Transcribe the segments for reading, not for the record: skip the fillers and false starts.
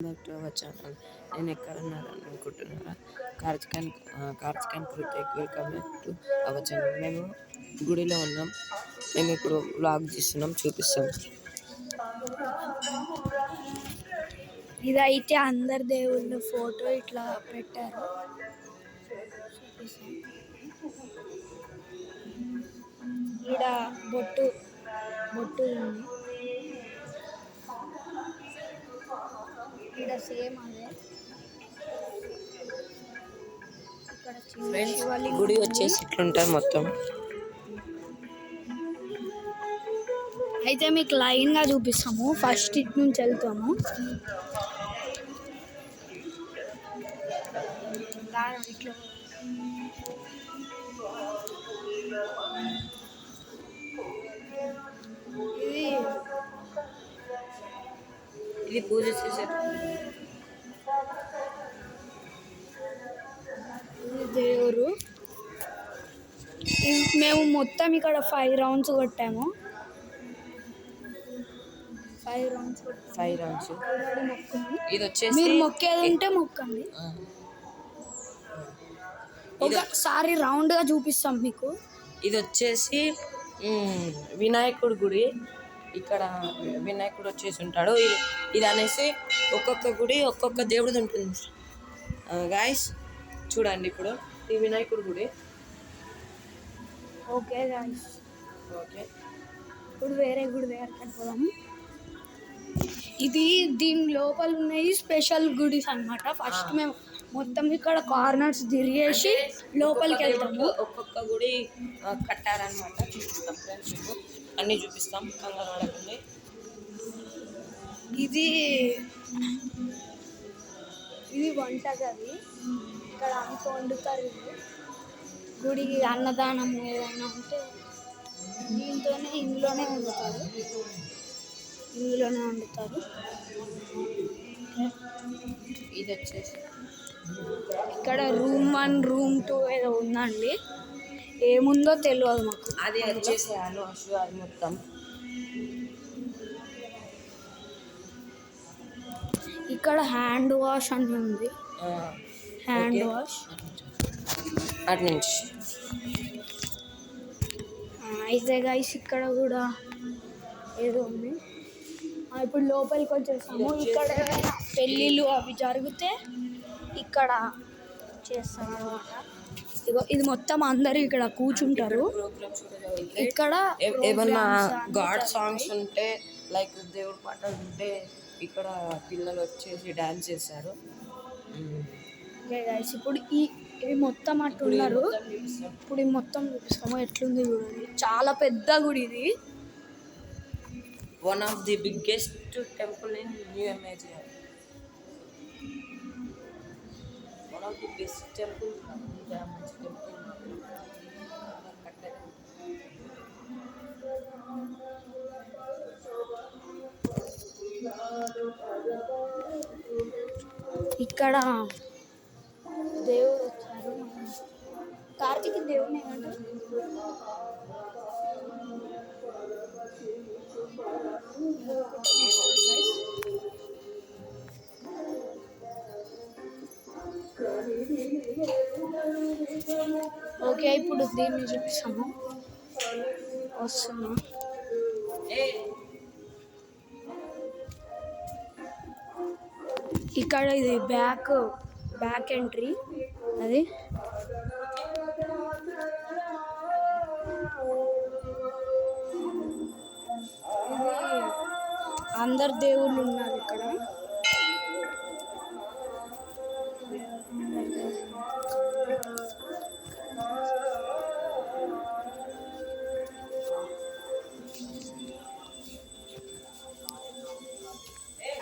Back to our channel. నేను ఎక్కడున్నారని అనుకుంటున్నారా? Karthik and Kritik welcome back to our channel. మేము గుడిలో ఉన్నాం. మేము ఇప్పుడు వ్లాగ్ చేస్తున్నాం, చూపిస్తాం. ఇదైతే అందరి దేవుళ్ళ ఫోటో ఇట్లా పెట్టారు. ఈడ బొట్టు ఉంది. ఈడ సేమ్ అదే. ఫ్రెండ్స్, గుడి వచ్చేసి ఇట్లుంటుంది మొత్తం. అయితే మీకు లైన్గా చూపిస్తాము. ఫస్ట్ ఇటు నుంచి వెళ్తాము. ఇట్లా ఇది పూజ చేసేది దేవుడు. మేము మొత్తం ఇక్కడ 5 రౌండ్స్ కొట్టాము. 5 రౌండ్స్. ఇది వచ్చేసి మీరు మొక్కేది ఉంటే మొక్కండి. ఒకసారి రౌండ్గా చూపిస్తాం మీకు. ఇది వచ్చేసి వినాయకుడి గుడి. ఇక్కడ వినాయకుడు వచ్చేసి ఉంటాడు. ఇది అనేసి ఒక్కొక్క గుడి ఒక్కొక్క దేవుడిది ఉంటుంది. గాయస్ చూడండి, ఇప్పుడు ఈ వినాయకుడి గుడి. ఓకే గాయస్, ఓకే, ఇప్పుడు వేరే గుడి దగ్గరికి వెళ్ళిపోదాము. ఇది దీని లోపల ఉన్నాయి స్పెషల్ గుడిస్ అన్నమాట. ఫస్ట్ మేము మొత్తం ఇక్కడ కార్నర్స్ తిరిగేసి లోపలికి వెళ్తాము. ఒక్కొక్క గుడి కట్టారనమాట. చూపిస్తాం ఫ్రెండ్స్, మీకు అన్నీ చూపిస్తాం, కంగారు పడకండి. ఇది వంటగది. ఇక్కడ అంత వండుతారు. గుడికి అన్నదానం ఏదైనా ఉంటే ఇందులోనే వండుతారు. ఇది వచ్చేసి ఇక్కడ రూమ్ 1, రూమ్ 2 ఏదో ఉందండి. ఏముందో తెలియదు మాకు. అది వచ్చేసి అది మొత్తం. ఇక్కడ హ్యాండ్ వాష్ అని ఉంది. హ్యాండ్ వాష్ అటు నుంచి. అయితే గైస్ ఇక్కడ కూడా ఏదో ఉంది. ఇప్పుడు లోపలికి వచ్చేసాము. ఇక్కడ పెళ్ళిళ్ళు అవి జరిగితే ఇక్కడ చేస్తారు అన్నమాట. ఇది మొత్తం అందరూ ఇక్కడ కూర్చుంటారు. ఇక్కడ ఏమన్నా గాడ్ సాంగ్స్ ఉంటే, లైక్ దేవుడి పాటలు ఉంటే ఇక్కడ పిల్లలు వచ్చేసి డాన్స్ చేస్తారు. ఇప్పుడు ఇవి మొత్తం అట్టు ఉన్నారు. ఇప్పుడు ఈ మొత్తం చూపిస్తాము ఎట్లుంది చూడండి. చాలా పెద్ద గుడి ఇది. One of the biggest temple in new MAG. One of the best temple. ఇక్కడ దేవుడు వచ్చారు. కార్తీక దేవుడిని ఏమంటారు? ఓకే, ఇప్పుడు దీన్ని చూపిస్తాము. వస్తున్నా. ఇక్కడ ఇది బ్యాక్ ఎంట్రీ. అది అందరు దేవుళ్ళు ఉన్నారు ఇక్కడ.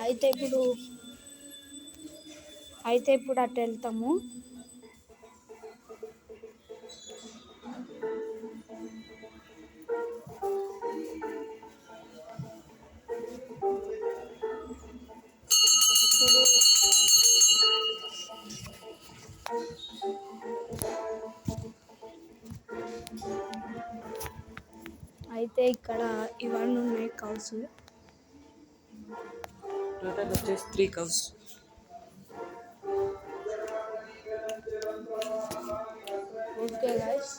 అయితే ఇప్పుడు అటు వెళ్తాము. అయితే ఇక్కడ ఇవన్నీ ఉన్నాయి కౌస్. టోటల్ వచ్చేసి 3 కౌస్. ఓకే గైస్,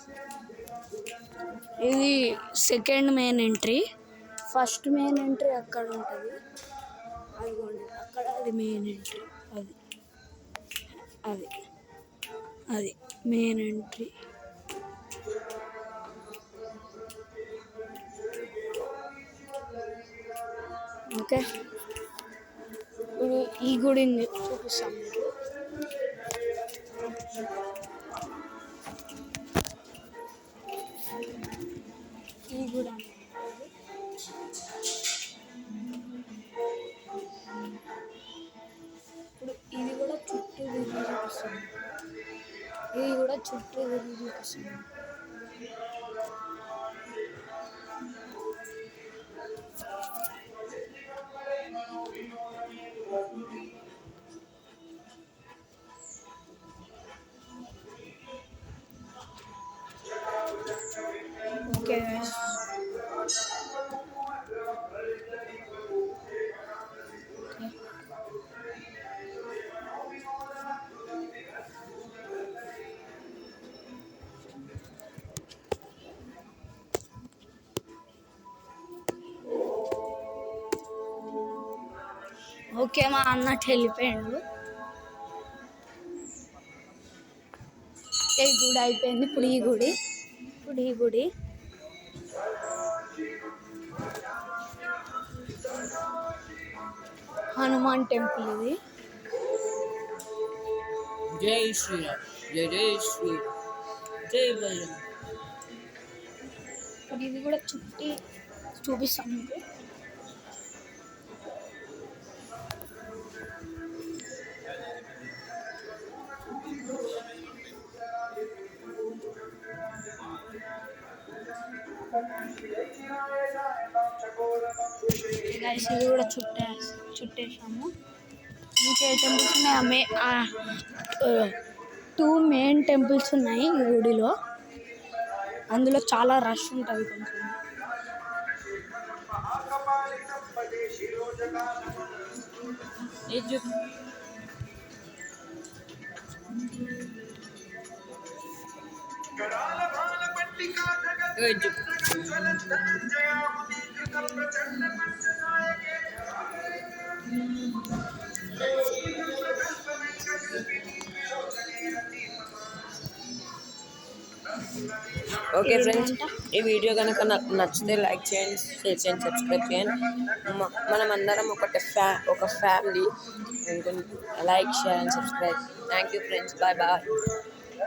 ఇది second main entry. First main entry అక్కడ ఉంటుంది, అదిగోండి అక్కడ, అది మెయిన్ ఎంట్రీ. అది అది అది మెయిన్ ఎంట్రీ. ఓకే, ఇప్పుడు ఈ గుడిని చూపిస్తాం మీకు. ఈ గుడి ఇప్పుడు ఇది కూడా చుట్టూ తిరిగి చూపిస్తుంది. ఇది కూడా చుట్టూ తిరిగి చూపిస్తుంది. ఓకే గైస్, ఓకే మా అన్నట్టు వెళ్ళిపోయాడు. ఈ గుడి అయిపోయింది. ఇప్పుడు ఈ గుడి హనుమాన్ టెంపుల్. ఇది జై శ్రీరామ్, జై జై శ్రీరామ్, జై బలరామ్. ఇప్పుడు ఇది కూడా చుట్టి చూపిస్తాను మీకు. గైస్, ఇది కూడా చుట్టేసాము. ఇంకే టెంపుల్స్ ఉన్నాయి, 2 మెయిన్ టెంపుల్స్ ఉన్నాయి ఈ గుడిలో. అందులో చాలా రష్ ఉంటుంది కొంచెం. ఓకే ఫ్రెండ్స్, ఈ వీడియో కనుక నాకు నచ్చితే లైక్ చేయండి, షేర్ చేయండి, సబ్స్క్రైబ్ చేయండి. మనం అందరం ఒక family. Like, share and subscribe. Thank you friends, bye bye.